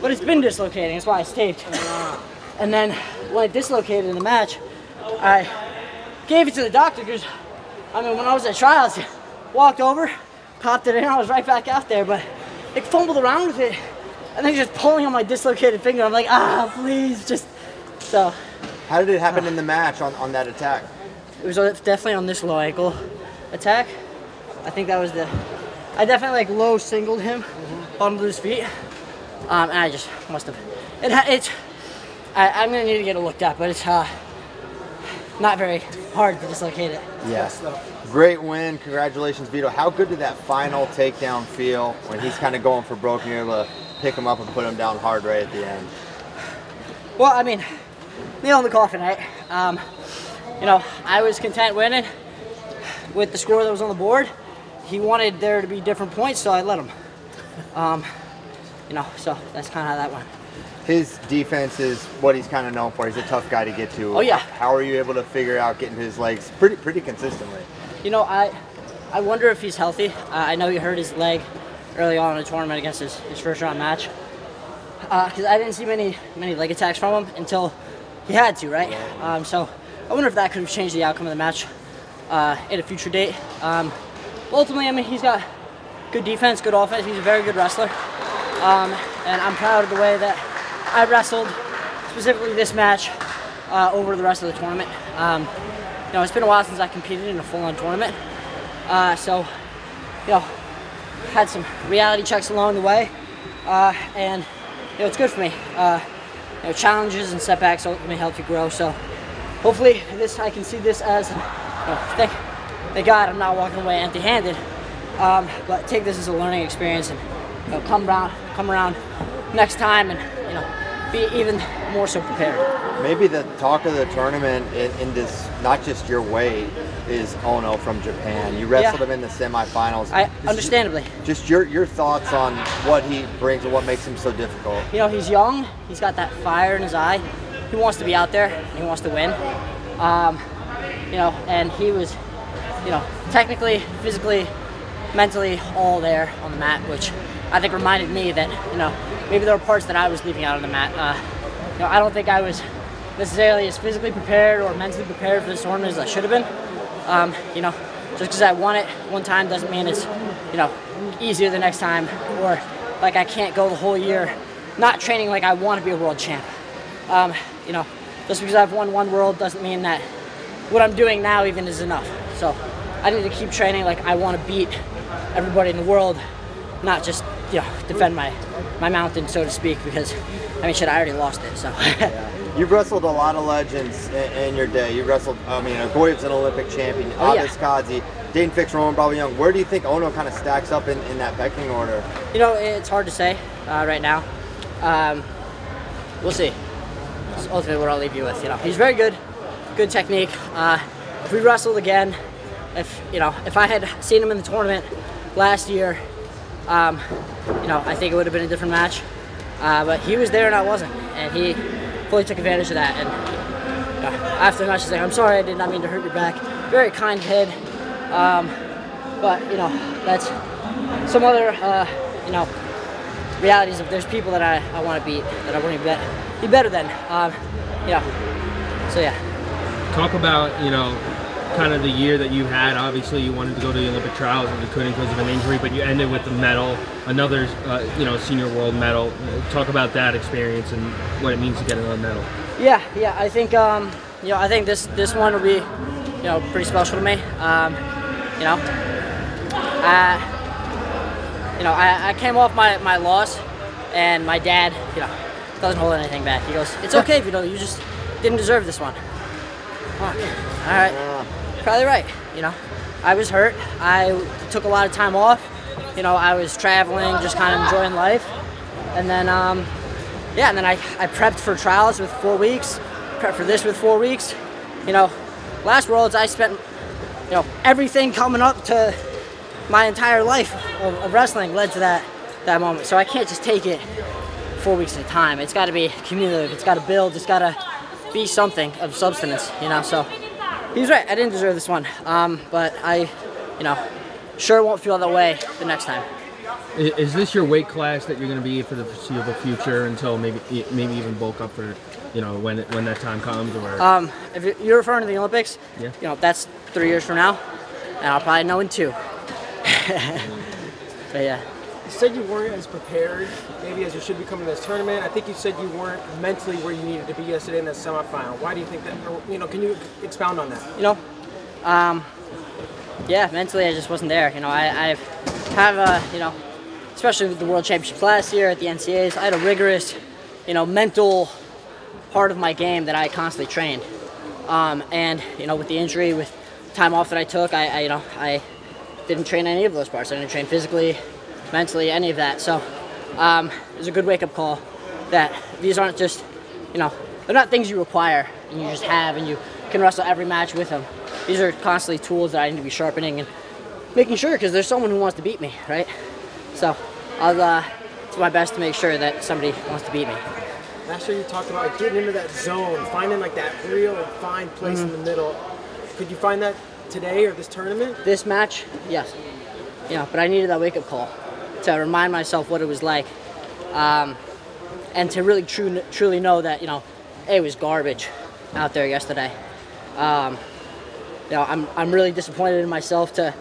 but it's been dislocating. That's why it's taped. And then when it dislocated in the match, I gave it to the doctor because, I mean, when I was at trials, walked over, popped it in, I was right back out there, but it fumbled around with it, and then just pulling on my dislocated finger. I'm like, please, just, so. How did it happen in the match on that attack? It was definitely on this low ankle attack. I think that was I definitely like low singled him, bottom of his feet, and I just must have, I'm gonna need to get it looked at, but it's not very hard to dislocate it. Yes. Great win. Congratulations, Vito. How good did that final takedown feel when he's kind of going for broke and you're able to pick him up and put him down hard right at the end? Well, I mean, nail in the coffin, right? You know, I was content winning with the score that was on the board. He wanted there to be different points, so I let him. You know, so that's kind of how that went. His defense is what he's kind of known for. He's a tough guy to get to. Oh, yeah. How are you able to figure out getting to his legs pretty consistently? You know, I wonder if he's healthy. I know he hurt his leg early on in the tournament against his first round match. Because I didn't see many leg attacks from him until he had to, right? So I wonder if that could have changed the outcome of the match at a future date. But ultimately, I mean, he's got good defense, good offense. He's a very good wrestler. And I'm proud of the way that I wrestled, specifically this match, over the rest of the tournament. You know, it's been a while since I competed in a full-on tournament. So, you know, had some reality checks along the way. And, you know, it's good for me. You know, challenges and setbacks ultimately help you grow. So, hopefully, I can see this as, you know, thank God I'm not walking away empty-handed. But take this as a learning experience and, you know, come around next time and, you know, be even more so prepared. Maybe the talk of the tournament in this, not just your weight, is Ono from Japan. You wrestled him in the semifinals. Understandably. Just your thoughts on what he brings and what makes him so difficult. You know, he's young. He's got that fire in his eye. He wants to be out there and he wants to win. You know, and he was, you know, technically, physically, mentally all there on the mat, which I think reminded me that, you know, maybe there were parts that I was leaving out on the mat. You know, I don't think I was necessarily as physically prepared or mentally prepared for this tournament as I should have been. You know, just because I won it one time doesn't mean it's, you know, easier the next time, or like I can't go the whole year not training like I want to be a world champ. You know, just because I've won one world doesn't mean that what I'm doing now even is enough. So I need to keep training like I want to beat everybody in the world, not just, you know, defend my mountain, so to speak, because, I mean, shit, I already lost it, so. Yeah. You've wrestled a lot of legends in your day. You wrestled, I mean, Goyev's an Olympic champion, Abbas Kazi, Dane Fix, Roman Bravo Young. Where do you think Ono kind of stacks up in that pecking order? You know, it's hard to say right now. We'll see. That's ultimately what I'll leave you with. You know, he's very good, good technique. If we wrestled again, if I had seen him in the tournament last year, you know, I think it would have been a different match. But he was there and I wasn't, and he fully took advantage of that. And after the match, he's like, "I'm sorry, I did not mean to hurt your back." Very kind kid. But you know, that's some other you know, realities of there's people that I want to beat, that I want to be better than. You know, so yeah. Talk about, you know, kind of the year that you had. Obviously, you wanted to go to the Olympic trials and you couldn't because of an injury, but you ended with a medal, another, you know, senior world medal. Talk about that experience and what it means to get another medal. Yeah. I think, you know, I think this one will be, you know, pretty special to me. You know, I came off my loss, and my dad, you know, doesn't hold anything back. He goes, "It's okay, Vito, you just didn't deserve this one." Fuck. All right. Probably right. You know, I was hurt. I took a lot of time off. You know, I was traveling, just kind of enjoying life. And then, yeah, and then I prepped for trials with 4 weeks, prepped for this with 4 weeks. You know, last Worlds I spent, you know, everything coming up to my entire life of wrestling led to that moment. So I can't just take it 4 weeks at a time. It's got to be cumulative. It's got to build. It's got to be something of substance, you know. So he's right. I didn't deserve this one, but I, you know, sure won't feel that way the next time. Is this your weight class that you're going to be for the foreseeable future until maybe even bulk up for, when that time comes? Or if you're referring to the Olympics, yeah, that's 3 years from now, and I'll probably know in 2. But yeah. You said you weren't as prepared, maybe as you should be coming to this tournament. I think you said you weren't mentally where you needed to be yesterday in that semifinal. Why do you think that? Or, can you expound on that? Yeah, mentally I just wasn't there. I have especially with the World Championships last year at the NCAAs, I had a rigorous, mental part of my game that I constantly trained. And with the injury, with time off that I took, I didn't train any of those parts. I didn't train physically, mentally, any of that. So it was a good wake-up call that these aren't just, they're not things you require and you just have and you can wrestle every match with them. These are constantly tools that I need to be sharpening and making sure, because there's someone who wants to beat me, right? So I'll do my best to make sure that somebody wants to beat me. Last year you talked about getting into that zone, finding like that real fine place in the middle. Could you find that today or this tournament? This match, yes. But I needed that wake-up call to remind myself what it was like, and to really truly know that it was garbage out there yesterday. I'm really disappointed in myself to,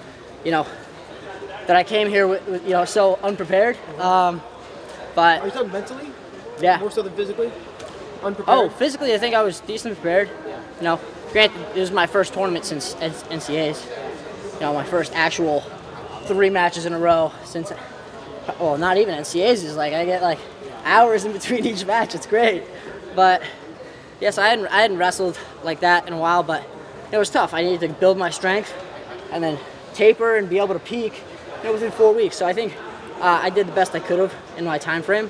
that I came here with so unprepared. But are you talking mentally? Yeah. More so than physically? Unprepared? Oh, physically, I think I was decently prepared. Yeah. Granted, it was my first tournament since NCAAs. My first actual 3 matches in a row since. Well, not even NCAAs is I get hours in between each match. It's great, but yes, I hadn't wrestled like that in a while, but it was tough. I needed to build my strength and then taper and be able to peak within 4 weeks. So I think I did the best I could have in my time frame.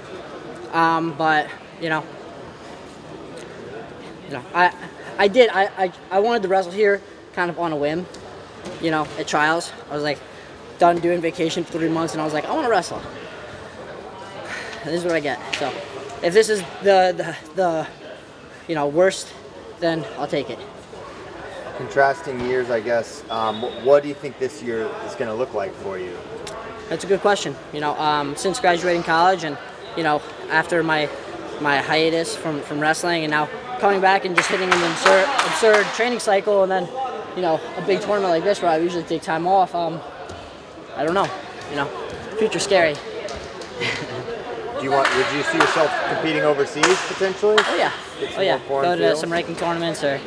But I did. I wanted to wrestle here kind of on a whim. At trials, I was done doing vacation for 3 months, and I was I want to wrestle. And this is what I get. So if this is the worst, then I'll take it. Contrasting years, I guess. What do you think this year is going to look like for you? That's a good question. Since graduating college and after my hiatus from wrestling, and now coming back and just hitting an absurd training cycle, and then a big tournament like this where I usually take time off. I don't know. Future's scary. Would you see yourself competing overseas potentially? Oh yeah. Go to some ranking tournaments or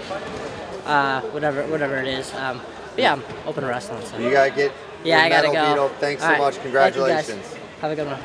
whatever it is. But yeah, I'm open to wrestling. So. You gotta get. Yeah, I gotta go. Vito. Thanks so much. Congratulations. Thank you guys. Have a good one.